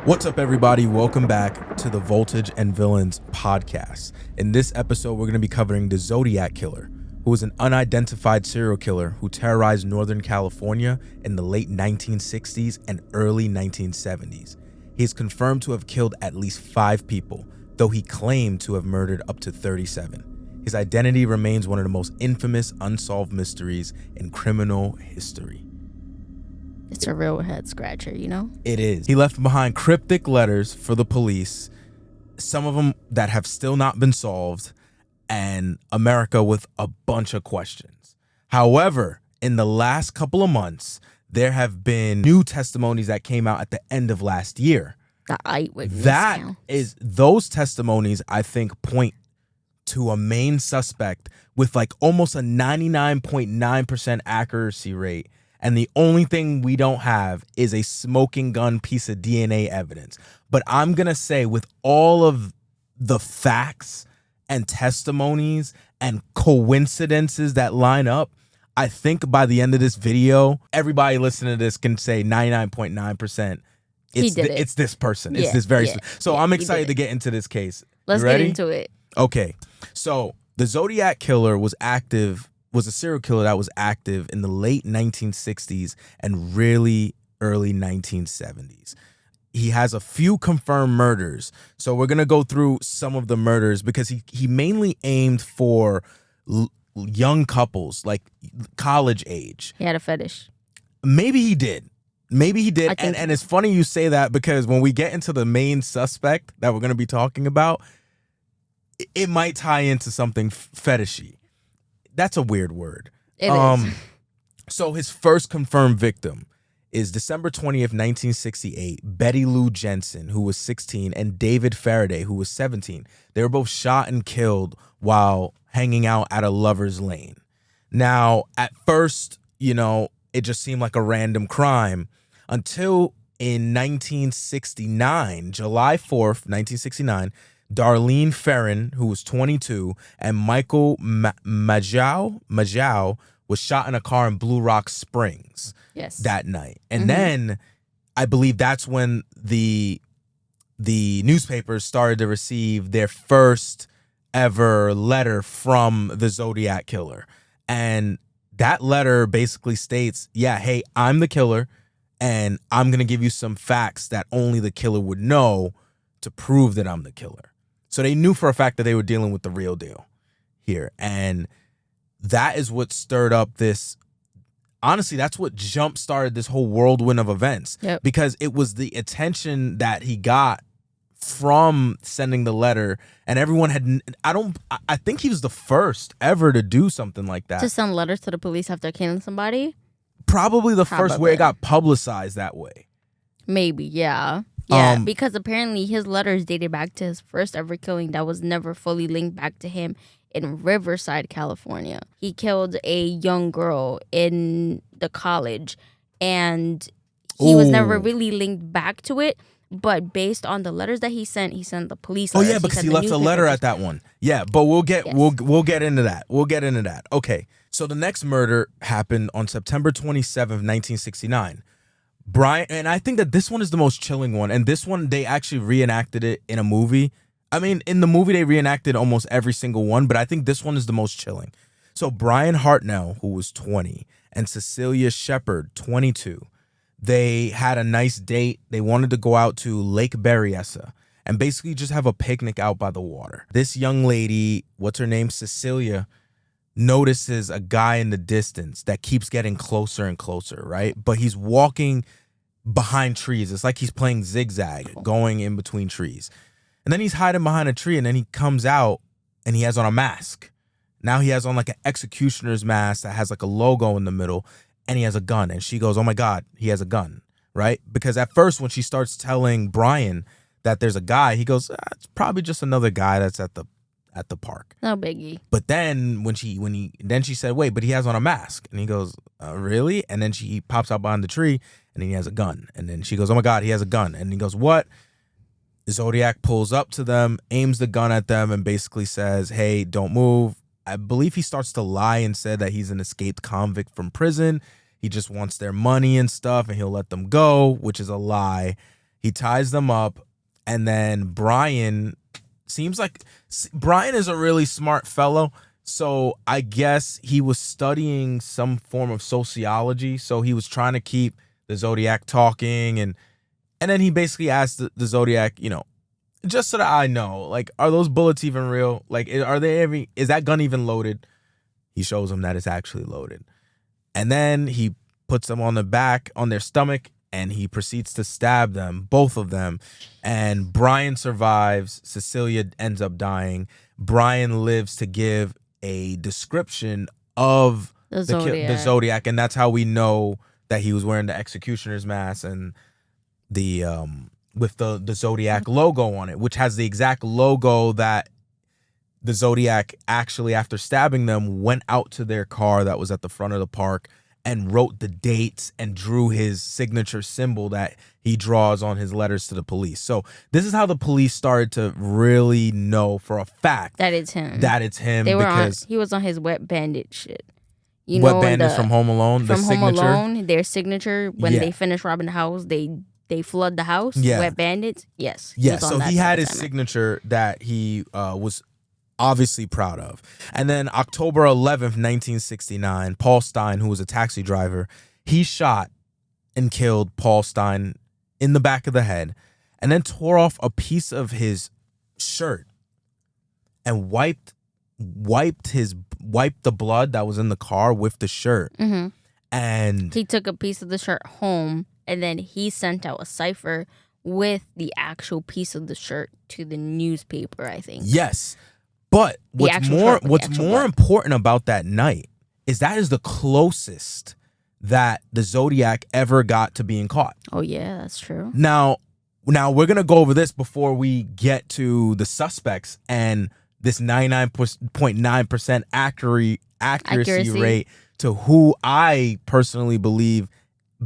What's up, everybody? Welcome back to the Voltage and Villains podcast. In this episode, we're going to be covering the Zodiac Killer, who was an unidentified serial killer who terrorized Northern California in the late 1960s and early 1970s. He is confirmed to have killed at least 5 people, though he claimed to have murdered up to 37. His identity remains one of the most infamous unsolved mysteries in criminal history. It's a real head scratcher, you know? It is. He left behind cryptic letters for the police, some of them that have still not been solved, and America with a bunch of questions. However, in the last couple of months, there have been new testimonies that came out at the end of last year. The eyewitness accounts. Those testimonies, I think, point to a main suspect with like almost a 99.9% accuracy rate. And the only thing we don't have is a smoking gun piece of DNA evidence. But I'm going to say, with all of the facts and testimonies and coincidences that line up, I think by the end of this video, everybody listening to this can say 99.9% it's this person. It's this very So I'm excited to get into this case. Let's get into it. Okay. So the Zodiac Killer was a serial killer that was active in the late 1960s and really early 1970s. He has a few confirmed murders. So we're going to go through some of the murders because he mainly aimed for young couples, like college age. He had a fetish. Maybe he did. And it's funny you say that because when we get into the main suspect that we're going to be talking about, it might tie into something fetishy. That's a weird word. It is. So his first confirmed victim is December 20th, 1968, Betty Lou Jensen, who was 16, and David Faraday, who was 17. They were both shot and killed while hanging out at a lover's lane. Now, at first, it just seemed like a random crime until in 1969, July 4th, 1969, Darlene Ferrin, who was 22, and Michael Majau was shot in a car in Blue Rock Springs that night. And then I believe that's when the newspapers started to receive their first ever letter from the Zodiac Killer. And that letter basically states, hey, I'm the killer, and I'm going to give you some facts that only the killer would know to prove that I'm the killer. So they knew for a fact that they were dealing with the real deal here. And that is what stirred up this. Honestly, that's what jump-started this whole whirlwind of events. Yep. Because it was the attention that he got from sending the letter. And everyone I think he was the first ever to do something like that. To send letters to the police after killing somebody? Probably the first where it got publicized that way. Maybe, yeah. Yeah, because apparently his letters dated back to his first ever killing that was never fully linked back to him in Riverside, California. He killed a young girl in the college, and he was never really linked back to it. But based on the letters that he sent the police letters. Oh yeah, because he left a letter at that one. Yeah, but we'll get into that. We'll get into that. Okay, so the next murder happened on September 27th, 1969. Brian, and I think that this one is the most chilling one, and this one they actually reenacted it in a movie. I mean, in the movie they reenacted almost every single one, but I think this one is the most chilling. So Brian Hartnell, who was 20, and Cecilia Shepard, 22, they had a nice date. They wanted to go out to Lake Berryessa and basically just have a picnic out by the water. This young lady, what's her name, Cecilia, notices a guy in the distance that keeps getting closer and closer, right? But he's walking behind trees. It's like he's playing zigzag, going in between trees. And then he's hiding behind a tree, and then he comes out, and he has on a mask. Now he has on like an executioner's mask that has like a logo in the middle, and he has a gun. And she goes, oh my God, he has a gun, right? Because at first when she starts telling Brian that there's a guy, he goes, it's probably just another guy that's at the park. No biggie. But then then she said, wait, but he has on a mask. And he goes, really? And then he pops out behind the tree and he has a gun. And then she goes, oh my God, he has a gun. And he goes, what? Zodiac pulls up to them, aims the gun at them, and basically says, hey, don't move. I believe he starts to lie and said that he's an escaped convict from prison. He just wants their money and stuff and he'll let them go, which is a lie. He ties them up, and then Brian seems like Brian is a really smart fellow. So I guess he was studying some form of sociology. So he was trying to keep the Zodiac talking, and then he basically asked the Zodiac, just so that I know, like, are those bullets even real? Like, is that gun even loaded? He shows him that it's actually loaded. And then he puts them on their stomach, and he proceeds to stab them, both of them. And Brian survives. Cecilia ends up dying. Brian lives to give a description of the Zodiac, and that's how we know that he was wearing the executioner's mask and the with the Zodiac logo on it, which has the exact logo that the Zodiac actually, after stabbing them, went out to their car that was at the front of the park and wrote the dates and drew his signature symbol that he draws on his letters to the police. So this is how the police started to really know for a fact that it's him. He was on his wet bandit shit. Wet bandits from Home Alone. From Home Alone, their signature when they finish robbing the house, they flood the house. Yeah. Wet bandits. Yes. Yeah. So he had his signature that he was obviously proud of. And then October 11th, 1969, Paul Stine, who was a taxi driver, he shot and killed Paul Stine in the back of the head, and then tore off a piece of his shirt and wiped the blood that was in the car with the shirt. Mm-hmm. And he took a piece of the shirt home, and then he sent out a cipher with the actual piece of the shirt to the newspaper, I think. Yes. But what's more important about that night is that is the closest that the Zodiac ever got to being caught. Oh yeah, that's true. Now we're gonna go over this before we get to the suspects and this 99.9% accuracy rate to who I personally believe,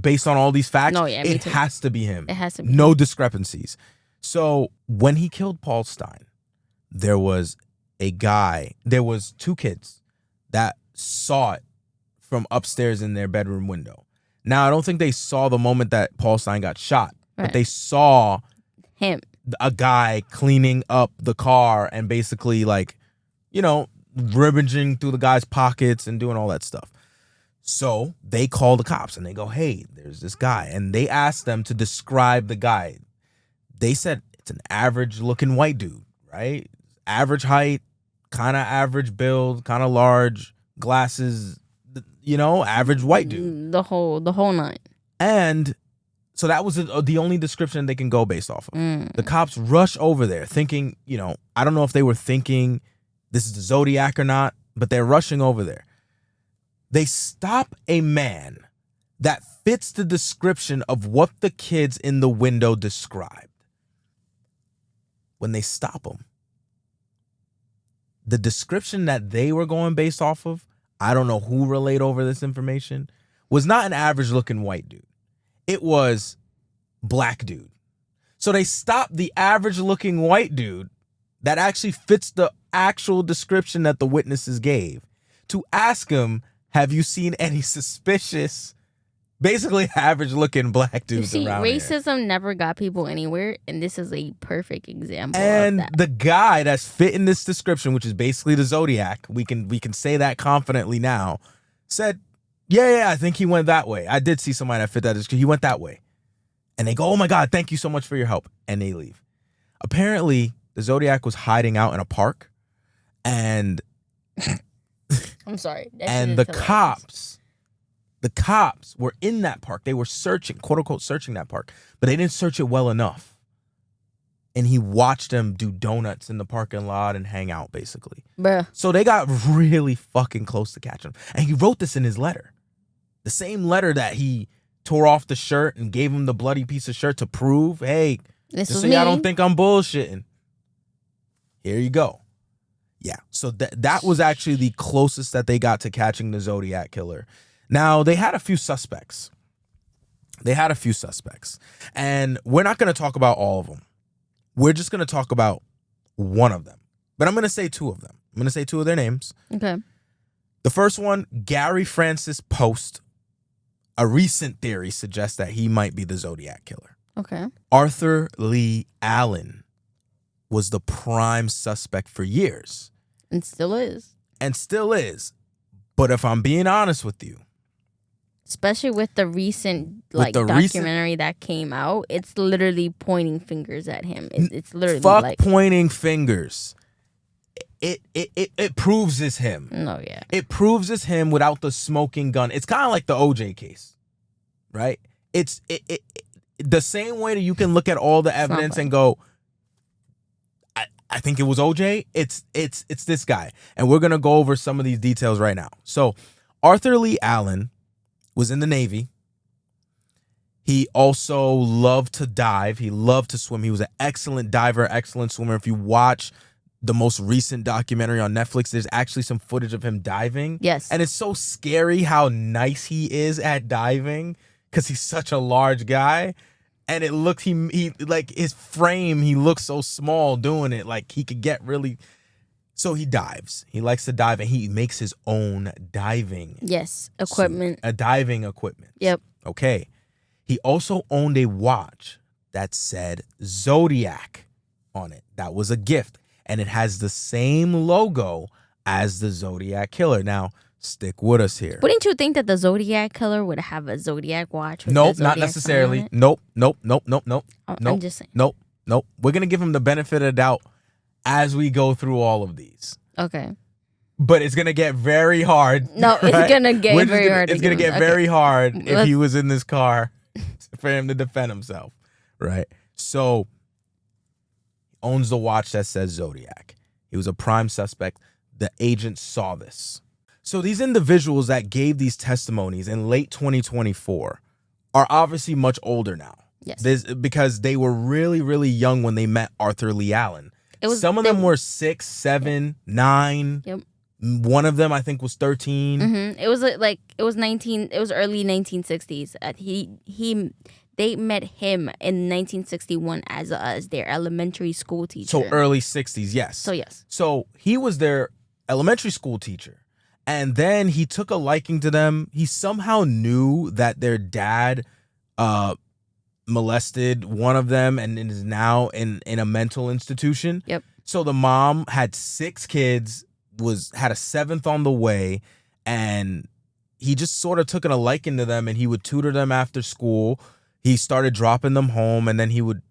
based on all these facts, it has to be him. It has to be. No discrepancies. So when he killed Paul Stine, there was two kids that saw it from upstairs in their bedroom window. Now, I don't think they saw the moment that Paul Stine got shot, but they saw him, a guy cleaning up the car and basically rummaging through the guy's pockets and doing all that stuff. So they call the cops and they go, hey, there's this guy. And they asked them to describe the guy. They said it's an average looking white dude, right? Average height, kind of average build, kind of large, glasses, average white dude. The whole nine. And so that was the only description they can go based off of. The cops rush over there thinking, I don't know if they were thinking this is the Zodiac or not, but they're rushing over there. They stop a man that fits the description of what the kids in the window described. When they stop him, the description that they were going based off of, I don't know who relayed over this information, was not an average looking white dude. It was black dude. So they stopped the average looking white dude that actually fits the actual description that the witnesses gave to ask him, have you seen any suspicious, basically average looking black dudes around here? Racism never got people anywhere, and this is a perfect example and of that. The guy that's fitting this description, which is basically the Zodiac, we can say that confidently now, said, yeah, I think he went that way. I did see somebody that fit that description. He went that way. And they go, oh my God, thank you so much for your help. And they leave. Apparently, the Zodiac was hiding out in a park, and I'm sorry. And the cops were in that park. They were searching, quote unquote, searching that park, but they didn't search it well enough. And he watched them do donuts in the parking lot and hang out, basically. Bruh. So they got really fucking close to catching him. And he wrote this in his letter. The same letter that he tore off the shirt and gave him the bloody piece of shirt to prove, hey, this just is so me. y'all don't think I'm bullshitting. Here you go. Yeah, so that was actually the closest that they got to catching the Zodiac Killer. Now, they had a few suspects. And we're not going to talk about all of them. We're just going to talk about one of them. But I'm going to say two of them. I'm going to say two of their names. Okay. The first one, Gary Francis Post. A recent theory suggests that he might be the Zodiac Killer. Okay. Arthur Lee Allen was the prime suspect for years. And still is. And still is. But if I'm being honest with you, especially with the recent documentary that came out, it's literally pointing fingers at him. It's literally pointing fingers. It proves it's him. No, yeah. It proves it's him without the smoking gun. It's kind of like the OJ case, right? It's the same way that you can look at all the evidence and go, I think it was OJ. It's this guy, and we're gonna go over some of these details right now. So, Arthur Lee Allen was in the Navy. He also loved to dive. He loved to swim. He was an excellent diver, excellent swimmer. If you watch the most recent documentary on Netflix, there's actually some footage of him diving. Yes. And it's so scary how nice he is at diving because he's such a large guy. And it looked, he like his frame, he looks so small doing it. Like he could get really, so he dives. He likes to dive and he makes his own diving. Yes, equipment. A diving equipment. Yep. Okay. He also owned a watch that said Zodiac on it. That was a gift. And it has the same logo as the Zodiac Killer. Now, stick with us here. Wouldn't you think that the Zodiac Killer would have a Zodiac watch? Nope, not necessarily. Nope. I'm just saying. Nope. We're going to give him the benefit of the doubt as we go through all of these. Okay. But it's going to get very hard. No, right? It's going to get very hard. It's going to get very hard if he was in this car for him to defend himself, right? So, owns the watch that says Zodiac. He was a prime suspect. The agent saw this. So these individuals that gave these testimonies in late 2024 are obviously much older now. Yes. Because they were really, really young when they met Arthur Lee Allen. Some of them were 6, 7, 9. Yep. One of them I think was 13. Mm-hmm. It was it was early 1960s. They met him in 1961 as their elementary school teacher. So early 60s, yes. So yes. So he was their elementary school teacher. And then he took a liking to them. He somehow knew that their dad molested one of them and is now in a mental institution. Yep. So the mom had 6 kids, had a 7th on the way, and he just sort of took a liking to them and he would tutor them after school. He started dropping them home, and then he would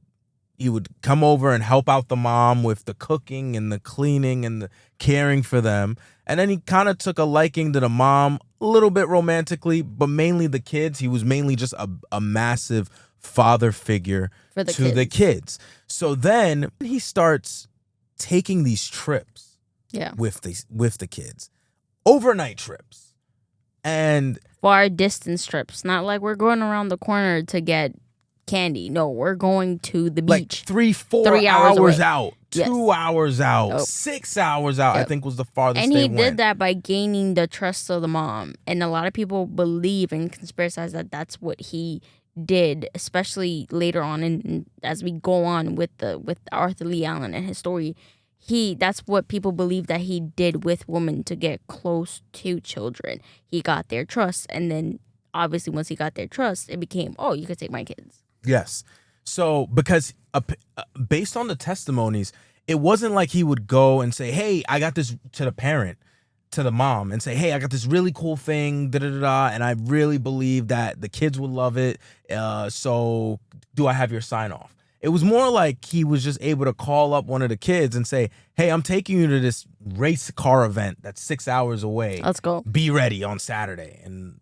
come over and help out the mom with the cooking and the cleaning and the caring for them. And then he kind of took a liking to the mom a little bit romantically, but mainly the kids. He was mainly just a massive father figure to the kids. So then he starts taking these trips with the kids, overnight trips. And far distance trips, not like we're going around the corner to get candy. No, we're going to the beach. Like 3 hours out, 2 hours out, 6 hours out. Yep. I think was the farthest. And he did that by gaining the trust of the mom. And a lot of people believe and conspiracize that that's what he did, especially later on, and as we go on with Arthur Lee Allen and his story. That's what people believe that he did with women to get close to children. He got their trust, and then obviously once he got their trust, it became, oh, you could take my kids. Yes. So because based on the testimonies, it wasn't like he would go and say, hey, I got this to the parent, to the mom, and say, hey, I got this really cool thing, and I really believe that the kids would love it. So do I have your sign off? It was more like he was just able to call up one of the kids and say, hey, I'm taking you to this race car event that's 6 hours away. Let's go. Be ready on Saturday. And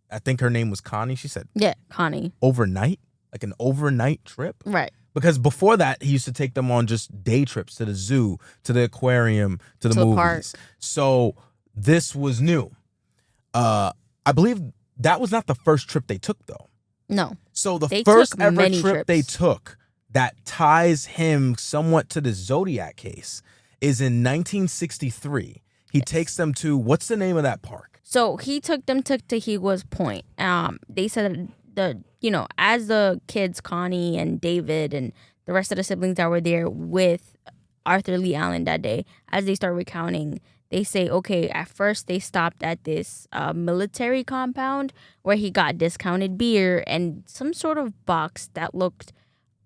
I think her name was Connie. She said, yeah, Connie. Overnight? Like an overnight trip? Right. Because before that, he used to take them on just day trips to the zoo, to the aquarium, to the movies. Park. So this was new. I believe that was not the first trip they took, though. No. So the first ever trip they took that ties him somewhat to the Zodiac case is in 1963. He takes them to, what's the name of that park? So he took them to Tejiga's Point. They said as the kids, Connie and David and the rest of the siblings that were there with Arthur Lee Allen that day, as they start recounting, they say, okay, at first they stopped at this military compound where he got discounted beer and some sort of box that looked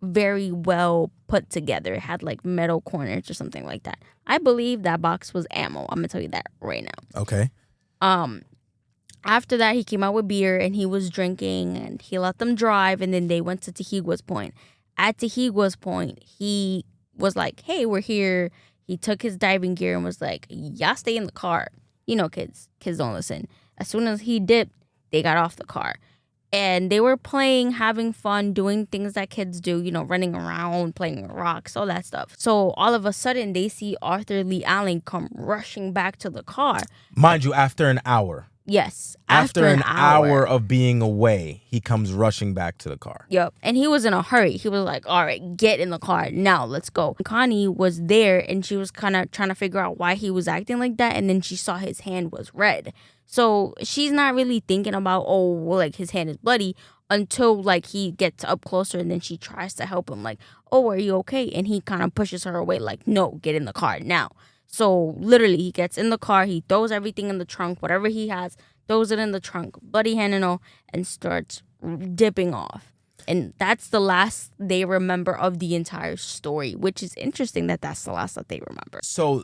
very well put together. It had like metal corners or something like that. I believe that box was ammo. I'm gonna tell you that right now. Okay. After that, he came out with beer and he was drinking and he let them drive, and then they went to Tehigua's Point. At Tehigua's Point, he was like, hey, we're here. He took his diving gear and was like, y'all stay in the car. You know, kids don't listen. As soon as he dipped, they got off the car. And they were playing, having fun, doing things that kids do, you know, running around, playing with rocks, all that stuff. So all of a sudden, they see Arthur Lee Allen come rushing back to the car. Mind you, after an hour. Yes. After an hour of being away, he comes rushing back to the car. Yep. And he was in a hurry. He was like, all right, get in the car. Now, let's go. Connie was there, and she was kind of trying to figure out why he was acting like that. And then she saw his hand was red. So she's not really thinking about, oh, well, like his hand is bloody until like he gets up closer, and then she tries to help him like, oh, are you okay? And he kind of pushes her away like, no, get in the car now. So literally he gets in the car, he throws everything in the trunk, whatever he has, throws it in the trunk, bloody hand and all, and starts dipping off. And that's the last they remember of the entire story, which is interesting that that's the last that they remember. So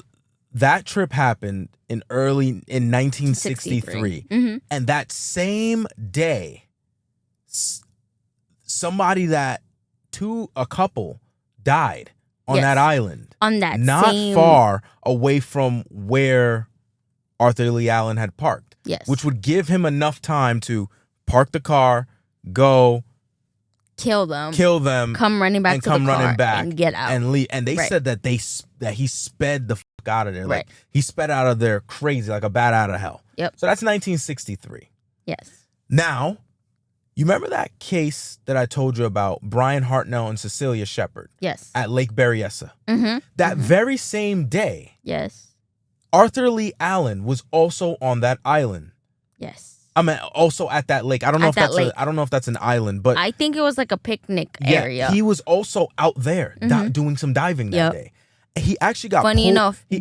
that trip happened in 1963. Mm-hmm. And that same day, a couple died on that island. On that not far away from where Arthur Lee Allen had parked. Yes. Which would give him enough time to park the car, go, kill them, come running back and get out and leave. And they said that he sped the fuck out of there. Like he sped out of there crazy, like a bat out of hell. Yep. So that's 1963. Yes. Now, you remember that case that I told you about, Brian Hartnell and Cecilia Shepard? Yes. At Lake Berryessa. Mm-hmm. That very same day. Yes. Arthur Lee Allen was also on that island. Yes. I mean, also at that lake. I don't know if that's an island, but I think it was like a picnic area. He was also out there doing some diving that day. He actually got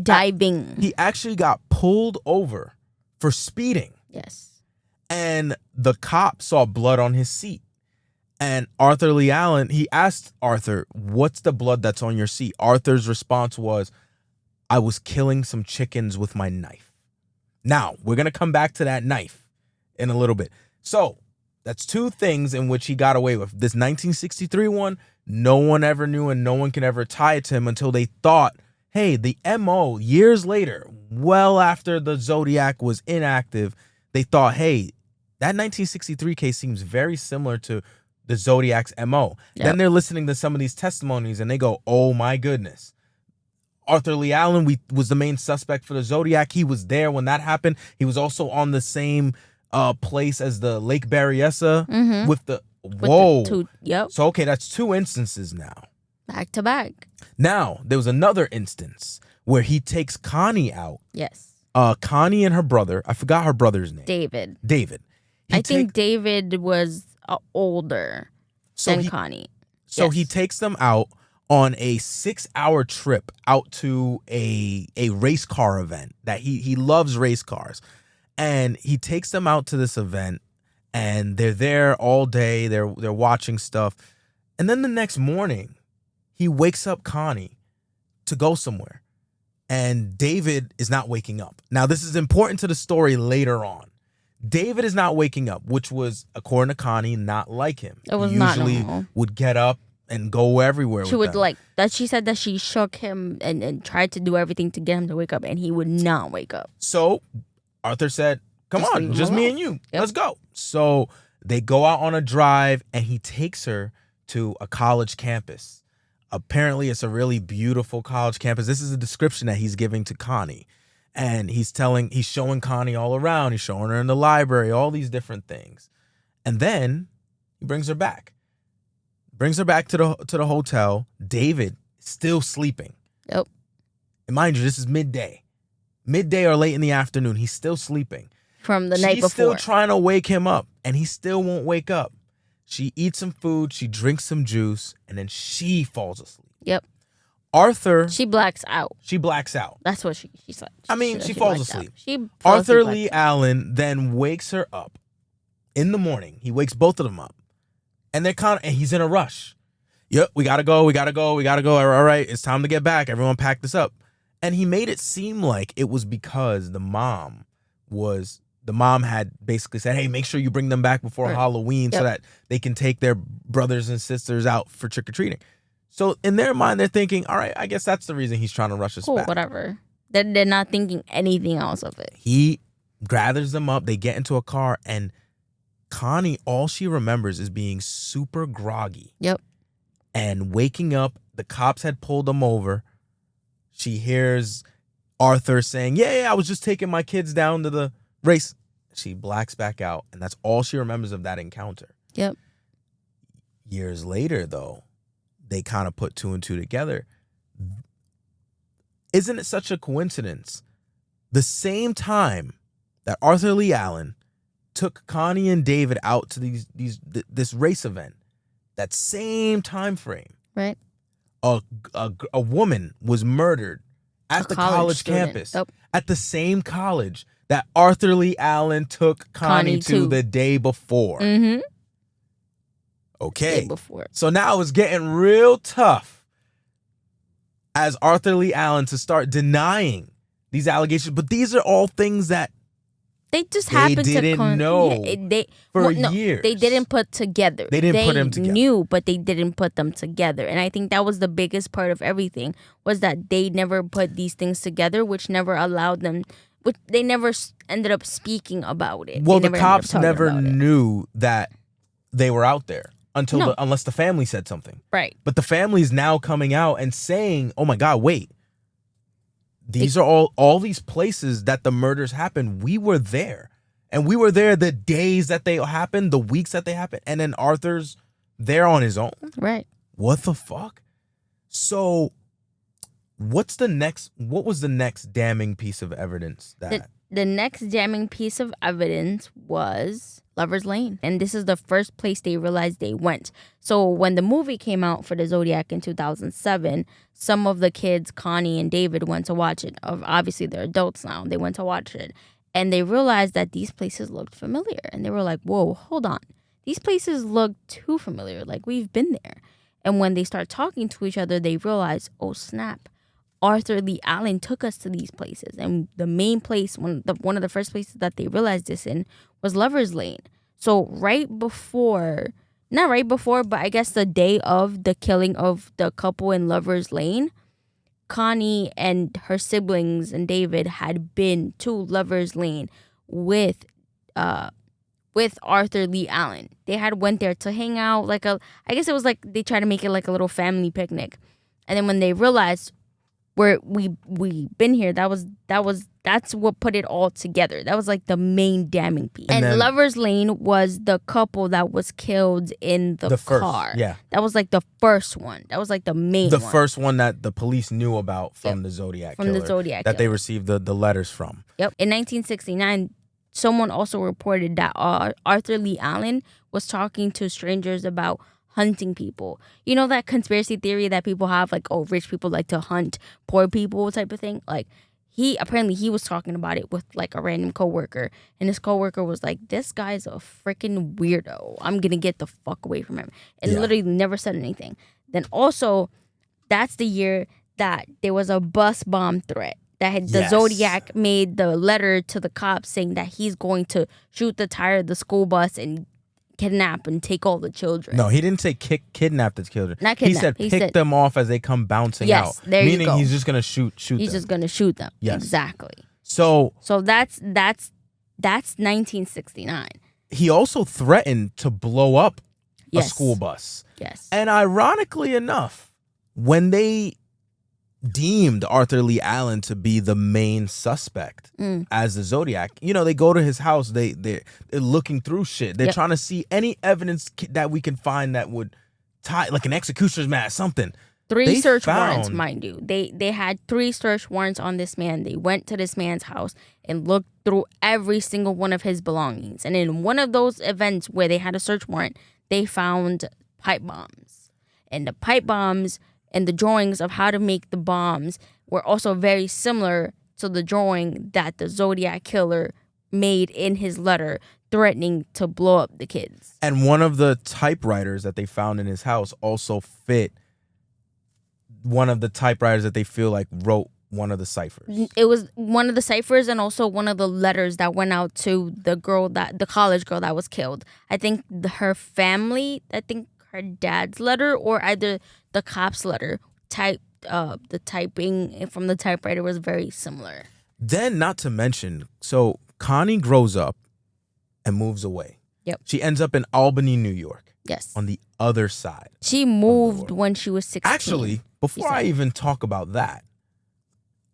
diving. He actually got pulled over for speeding. Yes. And the cop saw blood on his seat. And Arthur Lee Allen, he asked Arthur, what's the blood that's on your seat? Arthur's response was, I was killing some chickens with my knife. Now, we're going to come back to that knife in a little bit. So, that's two things in which he got away with. This 1963 one, no one ever knew and no one can ever tie it to him until they thought, hey, the MO, years later, well after the Zodiac was inactive, they thought, hey, that 1963 case seems very similar to the Zodiac's MO. Yep. Then they're listening to some of these testimonies and they go, oh my goodness. Arthur Lee Allen was the main suspect for the Zodiac. He was there when that happened. He was also on the same place as the Lake Berryessa with the yep. So, okay, that's two instances now. Back to back. Now, there was another instance where he takes Connie out. Yes. Connie and her brother. I forgot her brother's name. David. I think David was older than Connie. So he takes them out on a 6-hour trip out to a race car event that he loves race cars. And he takes them out to this event and they're there all day. They're watching stuff. And then the next morning, he wakes up Connie to go somewhere. And David is not waking up. Now, this is important to the story later on. David is not waking up, which was, according to Connie, not like him. It was he not usually normal. Would get up and go everywhere She with would them. like that. She said that she shook him and tried to do everything to get him to wake up, and he would not wake up. So Arthur said, come on, just me and you. Yep. Let's go. So they go out on a drive and he takes her to a college campus. Apparently, it's a really beautiful college campus. This is a description that he's giving to Connie. And he's showing Connie all around. He's showing her in the library, all these different things. And then he brings her back. Brings her back to the hotel. David still sleeping. Yep. And mind you, this is midday. Midday or late in the afternoon. He's still sleeping. From the night before. She's still trying to wake him up. And he still won't wake up. She eats some food, she drinks some juice, and then she falls asleep. Yep. Arthur. She blacks out. That's what she said. She falls asleep. Arthur Lee Allen then wakes her up in the morning. He wakes both of them up. And and he's in a rush. Yep, we gotta go. All right, it's time to get back. Everyone pack this up. And he made it seem like it was because the mom had basically said, hey, make sure you bring them back before Halloween so that they can take their brothers and sisters out for trick-or-treating. So in their mind, they're thinking, all right, I guess that's the reason he's trying to rush us back. Whatever. They're not thinking anything else of it. He gathers them up. They get into a car, and Connie, all she remembers is being super groggy. Yep. And waking up, the cops had pulled them over. She hears Arthur saying, yeah, I was just taking my kids down to the race. She blacks back out, and that's all she remembers of that encounter. Yep. Years later, though, they kind of put two and two together. Isn't it such a coincidence? The same time that Arthur Lee Allen took Connie and David out to this race event, that same time frame, right? A woman was murdered at the college campus, at the same college that Arthur Lee Allen took Connie to the day before. Mm-hmm. Okay. Day before. So now it's getting real tough as Arthur Lee Allen to start denying these allegations. But these are all things that they just happened to didn't know for years. They didn't put together. They didn't put them together. They knew, but they didn't put them together. And I think that was the biggest part of everything, was that they never put these things together, which never allowed them, which they never ended up speaking about it. Well, the cops never knew that they were out there unless the family said something. Right. But the family's now coming out and saying, oh my God, wait. These are all these places that the murders happened. We were there. And we were there the days that they happened, the weeks that they happened. And then Arthur's there on his own. Right. What the fuck? So what was the next damning piece of evidence that the next damning piece of evidence was Lover's Lane. And this is the first place they realized they went. So when the movie came out for the Zodiac in 2007, some of the kids, Connie and David, went to watch it. Obviously, they're adults now. They went to watch it. And they realized that these places looked familiar. And they were like, whoa, hold on. These places look too familiar. Like, we've been there. And when they start talking to each other, they realize, oh, snap. Arthur Lee Allen took us to these places. And the main place, one of the first places that they realized this in was Lover's Lane. So not right before, but I guess the day of the killing of the couple in Lover's Lane, Connie and her siblings and David had been to Lover's Lane with Arthur Lee Allen. They had went there to hang out, I guess it was like they tried to make it like a little family picnic. And then when they realized we been here, that's what put it all together. That was like the main damning piece. And Lover's Lane was the couple that was killed in the car. Yeah. That was like the first one. That was like the main one. The first one that the police knew about from the Zodiac Killer. From the Zodiac Killer. That they received the letters from. Yep. In 1969, someone also reported that Arthur Lee Allen was talking to strangers about hunting people. You know that conspiracy theory that people have, like, oh, rich people like to hunt poor people type of thing? Like, he was talking about it with like a random coworker, and his coworker was like, this guy's a freaking weirdo. I'm gonna get the fuck away from him. And literally never said anything. Then also, that's the year that there was a bus bomb threat. The Zodiac made the letter to the cops saying that he's going to shoot the tire of the school bus and kidnap and take all the children. No, he didn't say kidnap the children. Not kidnap. He said pick them off as they come bouncing out. Yes, there you go. Meaning he's just gonna shoot them. He's just gonna shoot them. Yes. Exactly. So that's 1969. He also threatened to blow up a school bus. Yes. And ironically enough, when they deemed Arthur Lee Allen to be the main suspect as the Zodiac, they go to his house, they're looking through shit. They're trying to see any evidence that we can find that would tie, like an executioner's mask, something. Three search warrants, mind you. They had 3 search warrants on this man. They went to this man's house and looked through every single one of his belongings. And in one of those events where they had a search warrant, they found pipe bombs. And the pipe bombs and the drawings of how to make the bombs were also very similar to the drawing that the Zodiac Killer made in his letter threatening to blow up the kids. And one of the typewriters that they found in his house also fit one of the typewriters that they feel like wrote one of the ciphers. It was one of the ciphers and also one of the letters that went out to the college girl that was killed. I think her family, I think her dad's letter or either the cop's letter the typing from the typewriter was very similar. Then, not to mention, so Connie grows up and moves away. Yep. She ends up in Albany, New York. Yes. On the other side. She moved when she was 16. Actually, before I even talk about that,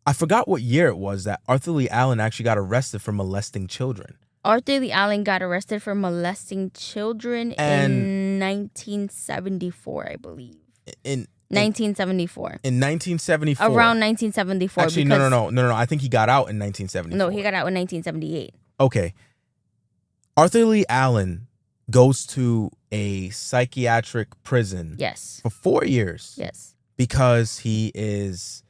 I forgot what year it was that Arthur Lee Allen actually got arrested for molesting children. Arthur Lee Allen got arrested for molesting children in 1974, I believe. In 1974. In 1974. Around 1974. Actually, no. I think he got out in 1974. No, he got out in 1978. Okay. Arthur Lee Allen goes to a psychiatric prison. Yes. For 4 years. Yes. Because he is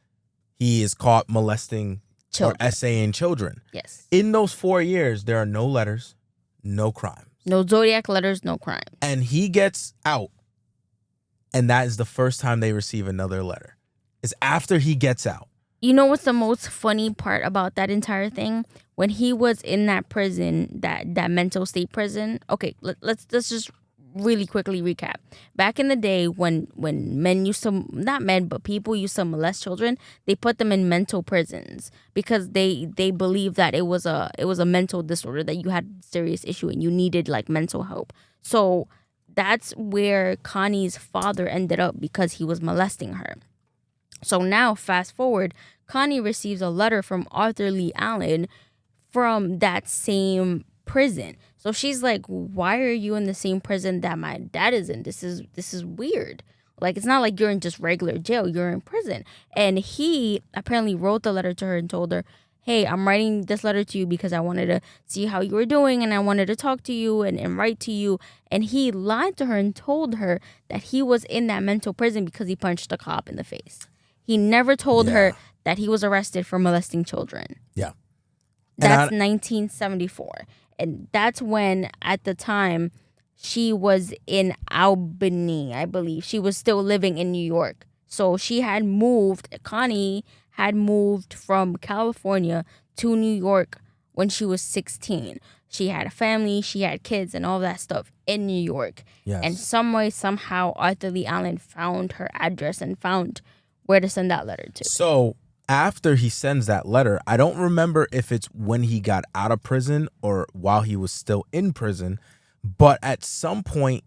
caught molesting children. Or essaying children. Yes. In those 4 years, there are no letters, no crimes. No Zodiac letters, no crime. And he gets out. And that is the first time they receive another letter. It's after he gets out. You know what's the most funny part about that entire thing? When he was in that prison, that mental state prison. Okay, let's just really quickly recap. Back in the day when men used to, not men, but people used to molest children, they put them in mental prisons because they believed that it was a mental disorder, that you had a serious issue and you needed like mental help. So that's where Connie's father ended up because he was molesting her. So now, fast forward, Connie receives a letter from Arthur Lee Allen from that same prison. So she's like, why are you in the same prison that my dad is in? This is weird. Like, it's not like you're in just regular jail. You're in prison. And he apparently wrote the letter to her and told her, hey, I'm writing this letter to you because I wanted to see how you were doing and I wanted to talk to you and write to you. And he lied to her and told her that he was in that mental prison because he punched a cop in the face. He never told her that he was arrested for molesting children. Yeah. That's 1974. And that's when, at the time, she was in Albany, I believe. She was still living in New York. So Connie had moved from California to New York when she was 16. She had a family, she had kids and all that stuff in New York. Yes. And some way, somehow, Arthur Lee Allen found her address and found where to send that letter to. So after he sends that letter, I don't remember if it's when he got out of prison or while he was still in prison, but at some point,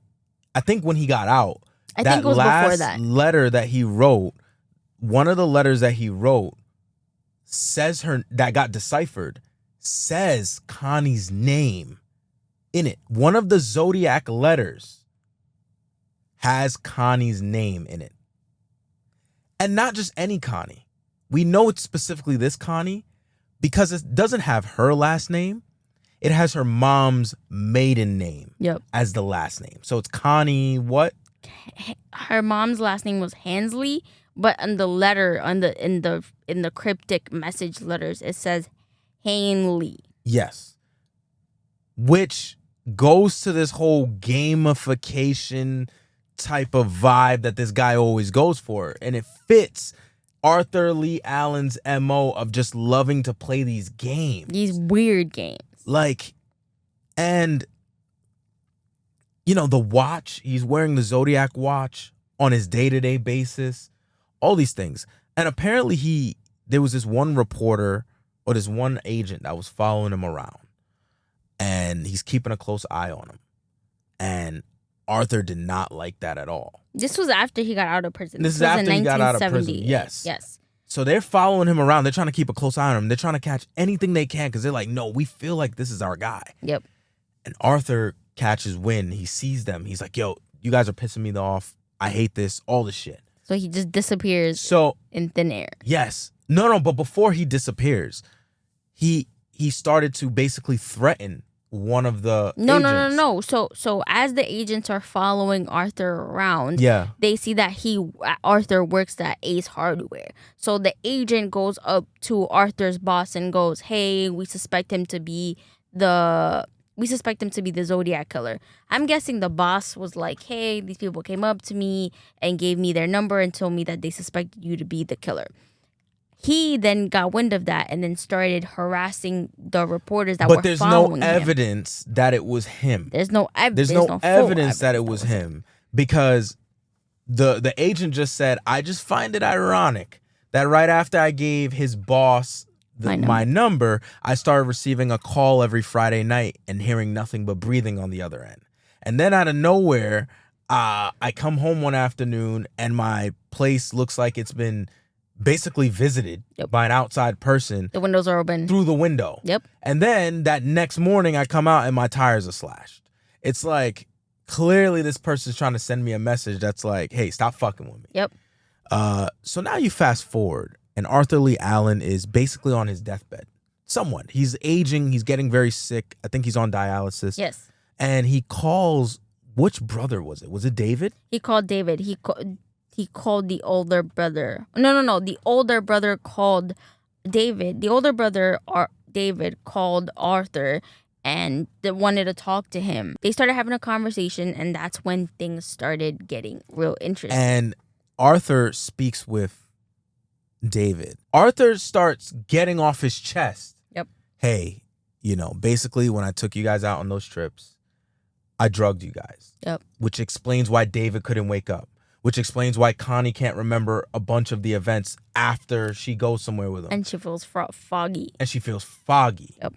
I think when he got out, I think it was before that letter that he wrote, one of the letters that he wrote says that got deciphered, says Connie's name in it. One of the Zodiac letters has Connie's name in it. And not just any Connie. We know it's specifically this Connie because it doesn't have her last name. It has her mom's maiden name as the last name. So it's Connie what? Her mom's last name was Hansley, but on the letter in the cryptic message letters it says Hanley. Yes. Which goes to this whole gamification type of vibe that this guy always goes for. And it fits Arthur Lee Allen's MO of just loving to play these games. These weird games. Like, and, the watch, he's wearing the Zodiac watch on his day-to-day basis. All these things. And apparently there was this one reporter or this one agent that was following him around. And he's keeping a close eye on him. And Arthur did not like that at all. This was after he got out of prison. This is after he got out of prison. Yes. So they're following him around. They're trying to keep a close eye on him. They're trying to catch anything they can because they're like, no, we feel like this is our guy. Yep. And Arthur catches wind. He sees them. He's like, yo, you guys are pissing me off. I hate this. All this shit. So he just disappears in thin air. Yes. No, but before he disappears, he started to basically threaten one of the agents. No. So as the agents are following Arthur around, they see that Arthur works at Ace Hardware. So the agent goes up to Arthur's boss and goes, hey, we suspect him to be the we suspect him to be the Zodiac Killer. I'm guessing the boss was like, hey, these people came up to me and gave me their number and told me that they suspected you to be the killer. He then got wind of that and then started harassing the reporters that were following him. But there's no evidence that it was him. There's no evidence that it was him, because the agent just said, I just find it ironic that right after I gave his boss my number, I started receiving a call every Friday night and hearing nothing but breathing on the other end. And then out of nowhere, I come home one afternoon and my place looks like it's been basically visited by an outside person. The windows are open. Through the window. Yep. And then that next morning I come out and my tires are slashed. It's like, clearly this person's trying to send me a message that's like, hey, stop fucking with me. Yep. So now you fast forward and Arthur Lee Allen is basically on his deathbed. Somewhat. He's aging. He's getting very sick. I think he's on dialysis. Yes. And he calls, which brother was it? Was it David? He called David. He called the older brother. No. The older brother called David. The older brother, David, called Arthur and they wanted to talk to him. They started having a conversation, and that's when things started getting real interesting. And Arthur speaks with David. Arthur starts getting off his chest. Yep. Hey, basically when I took you guys out on those trips, I drugged you guys. Yep. Which explains why David couldn't wake up. Which explains why Connie can't remember a bunch of the events after she goes somewhere with him. And she feels foggy. Yep.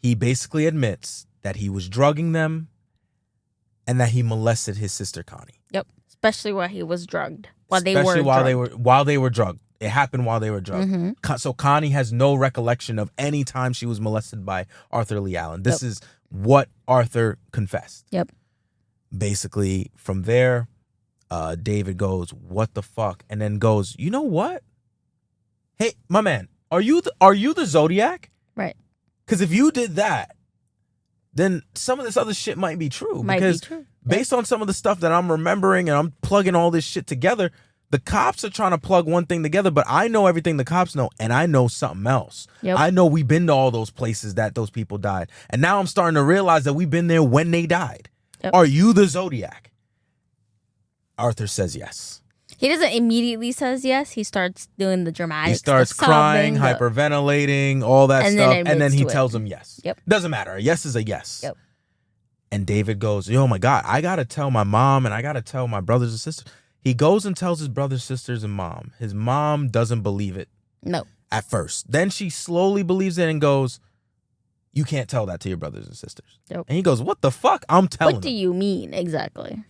He basically admits that he was drugging them and that he molested his sister Connie. Yep. Especially while he was drugged. While they were drugged. It happened while they were drugged. Mm-hmm. So Connie has no recollection of any time she was molested by Arthur Lee Allen. This is what Arthur confessed. Yep. Basically, from there, David goes, what the fuck? And then goes, you know what? Hey, my man, are you the Zodiac? Right. Because if you did that, then some of this other shit might be true. Based on some of the stuff that I'm remembering and I'm plugging all this shit together, the cops are trying to plug one thing together, but I know everything the cops know, and I know something else. Yep. I know we've been to all those places that those people died. And now I'm starting to realize that we've been there when they died. Yep. Are you the Zodiac? Arthur says yes. He doesn't immediately says yes. He starts doing the dramatic. He starts crying, hyperventilating, all that stuff, and then he tells him yes. Yep. Doesn't matter. A yes is a yes. Yep. And David goes, oh my God, I got to tell my mom and I got to tell my brothers and sisters. He goes and tells his brothers, sisters, and mom. His mom doesn't believe it. No. At first. Then she slowly believes it and goes, you can't tell that to your brothers and sisters. Yep. And he goes, what the fuck? I'm telling What do you mean exactly?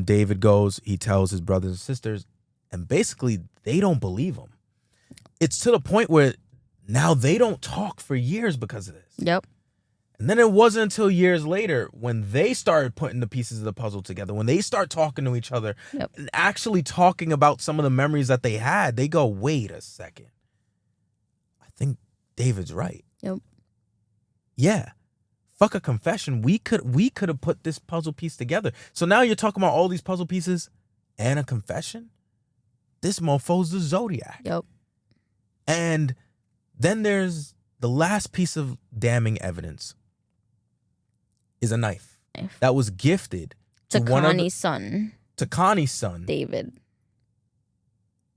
David goes, he tells his brothers and sisters, and basically they don't believe him. It's to the point where now they don't talk for years because of this. Yep. And then it wasn't until years later when they started putting the pieces of the puzzle together, when they start talking to each other and actually talking about some of the memories that they had, they go, wait a second. I think David's right. Yep. Yeah. Fuck a confession. We could have put this puzzle piece together. So now you're talking about all these puzzle pieces and a confession? This mofo's the Zodiac. Yep. And then there's the last piece of damning evidence is a knife that was gifted to Connie's son. To Connie's son. David.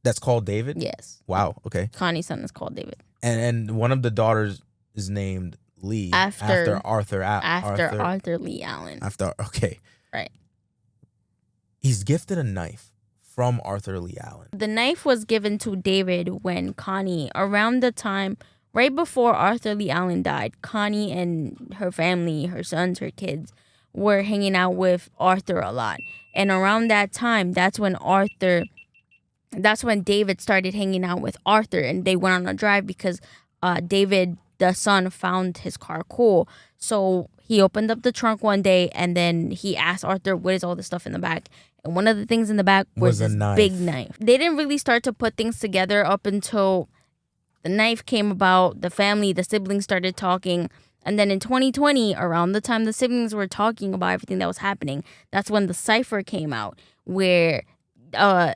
That's called David? Yes. Wow, okay. Connie's son is called David. And one of the daughters is named Lee after Arthur Lee Allen. Okay. Right. He's gifted a knife from Arthur Lee Allen. The knife was given to David when Connie, around the time right before Arthur Lee Allen died, Connie and her family, her sons, her kids, were hanging out with Arthur a lot. And around that time, that's when David started hanging out with Arthur, and they went on a drive because David, the son, found his car cool. So he opened up the trunk one day, and then he asked Arthur, what is all this stuff in the back? And one of the things in the back was this big knife. They didn't really start to put things together up until the knife came about, the siblings started talking. And then in 2020, around the time the siblings were talking about everything that was happening, that's when the cipher came out, where a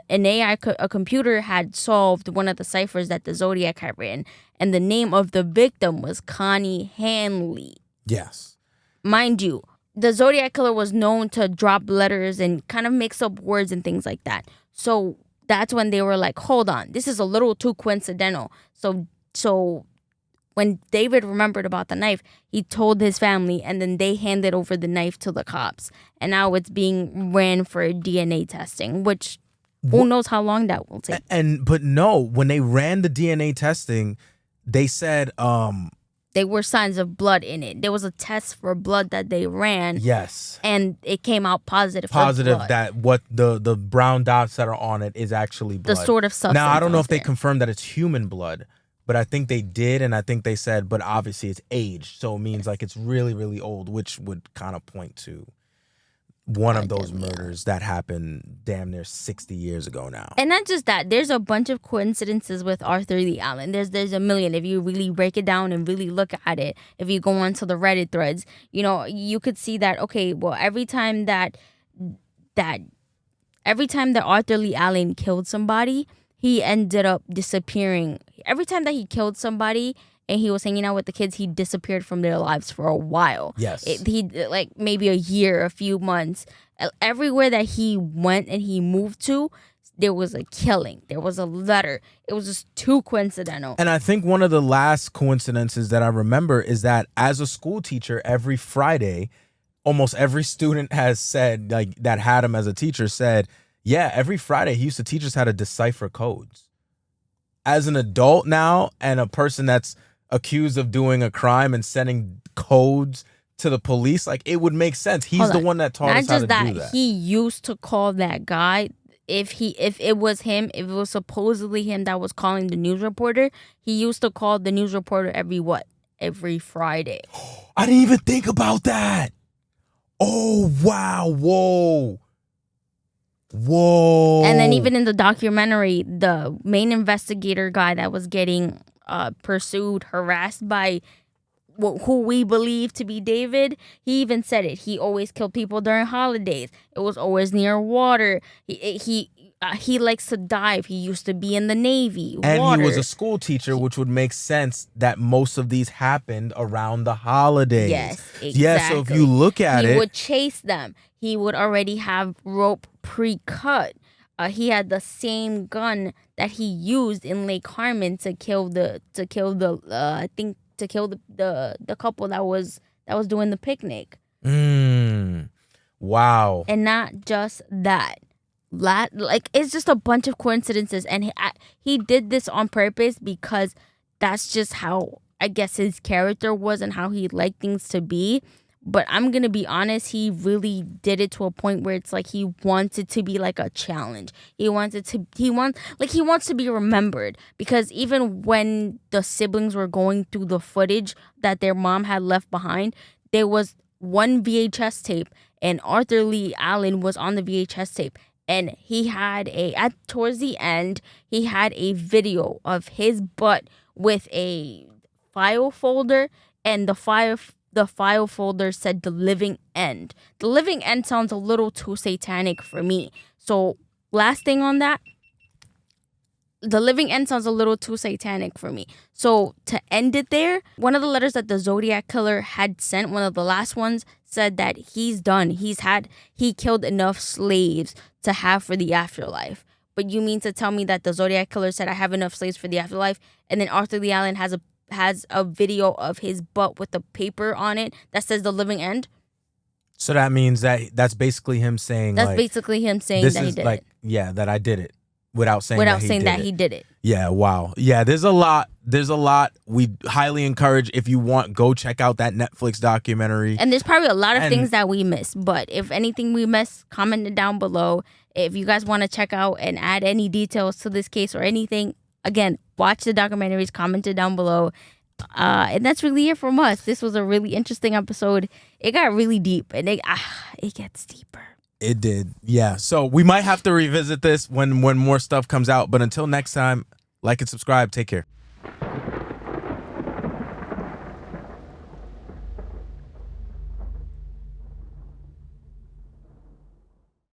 computer had solved one of the ciphers that the Zodiac had written. And the name of the victim was Connie Hanley. Yes. mind you, the Zodiac Killer was known to drop letters and kind of mix up words and things like that. So that's when they were like, hold on, this is a little too coincidental. So when David remembered about the knife, he told his family, and then they handed over the knife to the cops. And now it's being ran for DNA testing, which who knows how long that will take. But no, when they ran the DNA testing, they said there were signs of blood in it. There was a test for blood that they ran. Yes. And it came out positive. Positive that what the brown dots that are on it is actually blood. The sort of substance. Now, I don't know if they confirmed that it's human blood, but I think they did, and I think they said, but obviously it's aged, so it means like it's really, really old, which would kind of point to one of those murders that happened damn near 60 years ago now. And not just that, there's a bunch of coincidences with Arthur Lee Allen. There's a million. If you really break it down and really look at it, if you go onto the Reddit threads, you know, you could see that, okay, well, every time that Arthur Lee Allen killed somebody, he ended up disappearing. Every time that he killed somebody and he was hanging out with the kids, he disappeared from their lives for a while. Yes. He like maybe a year, a few months. Everywhere that he went and he moved to, there was a killing. There was a letter. It was just too coincidental. And I think one of the last coincidences that I remember is that as a school teacher, every Friday, almost every student has said, like, that had him as a teacher said, yeah, every Friday he used to teach us how to decipher codes. As an adult now and a person that's accused of doing a crime and sending codes to the police, like, it would make sense. He's the one that taught us how to do that. He used to call that guy, if it was him, if it was supposedly him that was calling the news reporter, he used to call the news reporter every Friday. I didn't even think about that. Oh, wow. Whoa. And then even in the documentary, the main investigator guy that was getting pursued, harassed by who we believe to be David, he even said it. He always killed people during holidays. It was always near water. He likes to dive. He used to be in the Navy. And water. He was a school teacher, which would make sense that most of these happened around the holidays. Yes, exactly. Yeah, so if you look at it, he would chase them. He would already have rope pre-cut. He had the same gun that he used in Lake Harmon to kill the couple that was doing the picnic. Wow. And not just that. Like, it's just a bunch of coincidences, and he did this on purpose because that's just how, I guess, his character was and how he liked things to be. But I'm gonna be honest, he really did it to a point where it's like he wanted to be like a challenge. He wants to be remembered, because even when the siblings were going through the footage that their mom had left behind, there was one VHS tape, and Arthur Lee Allen was on the VHS tape. And he had towards the end, he had a video of his butt with a file folder, and the file folder said "The Living End." The Living End sounds a little too satanic for me. So last thing on that, The Living End sounds a little too satanic for me. So to end it there, one of the letters that the Zodiac Killer had sent, one of the last ones, said that he's done. He killed enough slaves to have for the afterlife. But you mean to tell me that the Zodiac Killer said, I have enough slaves for the afterlife, and then Arthur Lee Allen has a video of his butt with the paper on it that says "The Living End"? So that means that's basically him saying, that he did it. Yeah, that I did it. Without saying that he did it. Yeah, wow. Yeah, there's a lot. We highly encourage, if you want, go check out that Netflix documentary. And there's probably a lot of things that we missed. But if anything we missed, comment it down below. If you guys want to check out and add any details to this case or anything, again, watch the documentaries, comment it down below. And that's really it from us. This was a really interesting episode. It got really deep, and it gets deeper. It did. Yeah. So we might have to revisit this when more stuff comes out. But until next time, like and subscribe. Take care.